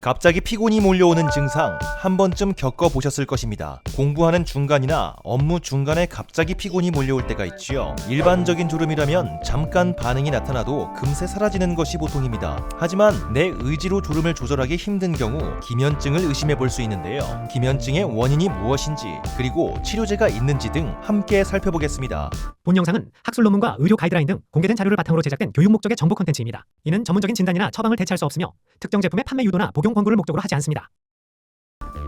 갑자기 피곤이 몰려오는 증상 한 번쯤 겪어보셨을 것입니다. 공부하는 중간이나 업무 중간에 갑자기 피곤이 몰려올 때가 있지요. 일반적인 졸음이라면 잠깐 반응이 나타나도 금세 사라지는 것이 보통입니다. 하지만 내 의지로 졸음을 조절하기 힘든 경우 기면증을 의심해 볼 수 있는데요. 기면증의 원인이 무엇인지 그리고 치료제가 있는지 등 함께 살펴보겠습니다. 본 영상은 학술 논문과 의료 가이드라인 등 공개된 자료를 바탕으로 제작된 교육 목적의 정보 콘텐츠입니다. 이는 전문적인 진단이나 처방을 대체할 수 없으며 특정 제품의 판매 유도나 복용 권고를 목적으로 하지 않습니다.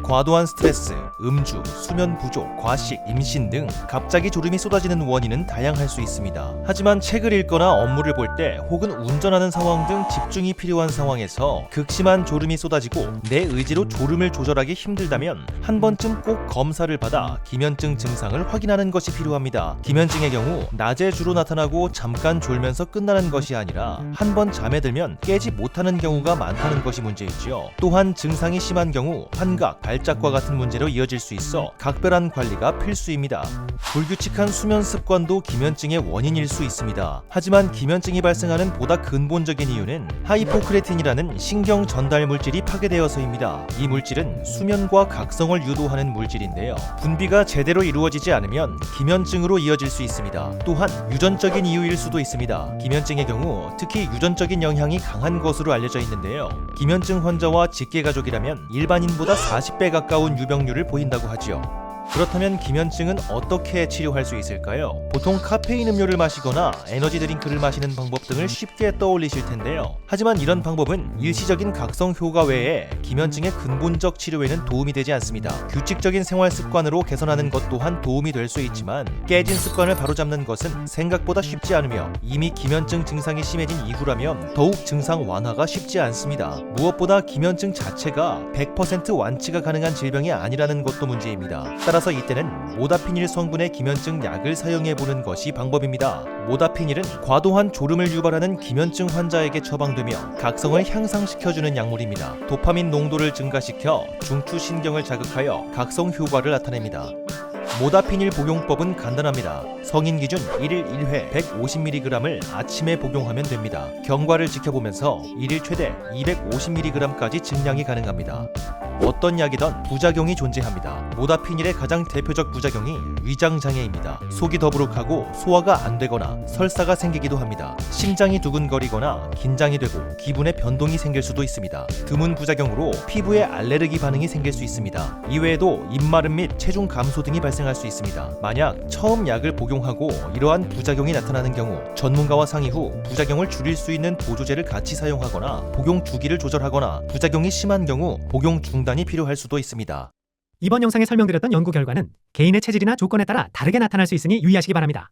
과도한 스트레스, 음주, 수면 부족, 과식, 임신 등 갑자기 졸음이 쏟아지는 원인은 다양할 수 있습니다. 하지만 책을 읽거나 업무를 볼 때 혹은 운전하는 상황 등 집중이 필요한 상황에서 극심한 졸음이 쏟아지고 내 의지로 졸음을 조절하기 힘들다면 한 번쯤 꼭 검사를 받아 기면증 증상을 확인하는 것이 필요합니다. 기면증의 경우 낮에 주로 나타나고 잠깐 졸면서 끝나는 것이 아니라 한 번 잠에 들면 깨지 못하는 경우가 많다는 것이 문제이지요. 또한 증상이 심한 경우 환각, 발작과 같은 문제로 이어질 수 있어 각별한 관리가 필수입니다. 불규칙한 수면 습관도 기면증의 원인일 수 있습니다. 하지만 기면증이 발생하는 보다 근본적인 이유는 하이포크레틴이라는 신경 전달 물질이 파괴되어서입니다. 이 물질은 수면과 각성을 유도하는 물질인데요. 분비가 제대로 이루어지지 않으면 기면증으로 이어질 수 있습니다. 또한 유전적인 이유일 수도 있습니다. 기면증의 경우 특히 유전적인 영향이 강한 것으로 알려져 있는데요. 기면증 환자와 직계가족이라면 일반인보다 40배 가까운 유병률을 보인다고 하지요. 그렇다면 기면증은 어떻게 치료할 수 있을까요? 보통 카페인 음료를 마시거나 에너지 드링크를 마시는 방법 등을 쉽게 떠올리실 텐데요. 하지만 이런 방법은 일시적인 각성 효과 외에 기면증의 근본적 치료에는 도움이 되지 않습니다. 규칙적인 생활 습관으로 개선하는 것 또한 도움이 될 수 있지만 깨진 습관을 바로잡는 것은 생각보다 쉽지 않으며 이미 기면증 증상이 심해진 이후라면 더욱 증상 완화가 쉽지 않습니다. 무엇보다 기면증 자체가 100% 완치가 가능한 질병이 아니라는 것도 문제입니다. 따라서 이때는 모다피닐 성분의 기면증 약을 사용해보는 것이 방법입니다. 모다피닐은 과도한 졸음을 유발하는 기면증 환자에게 처방되며 각성을 향상시켜주는 약물입니다. 도파민 농도를 증가시켜 중추신경을 자극하여 각성 효과를 나타냅니다. 모다피닐 복용법은 간단합니다. 성인 기준 1일 1회 150mg을 아침에 복용하면 됩니다. 경과를 지켜보면서 1일 최대 250mg까지 증량이 가능합니다. 어떤 약이든 부작용이 존재합니다. 모다피닐의 가장 대표적 부작용이 위장장애입니다. 속이 더부룩하고 소화가 안 되거나 설사가 생기기도 합니다. 심장이 두근거리거나 긴장이 되고 기분의 변동이 생길 수도 있습니다. 드문 부작용으로 피부에 알레르기 반응이 생길 수 있습니다. 이외에도 입마름 및 체중 감소 등이 발생할 수 있습니다. 만약 처음 약을 복용하고 이러한 부작용이 나타나는 경우 전문가와 상의 후 부작용을 줄일 수 있는 보조제를 같이 사용하거나 복용 주기를 조절하거나 부작용이 심한 경우 복용 중단이 필요할 수도 있습니다. 이번 영상에 설명드렸던 연구 결과는 개인의 체질이나 조건에 따라 다르게 나타날 수 있으니 유의하시기 바랍니다.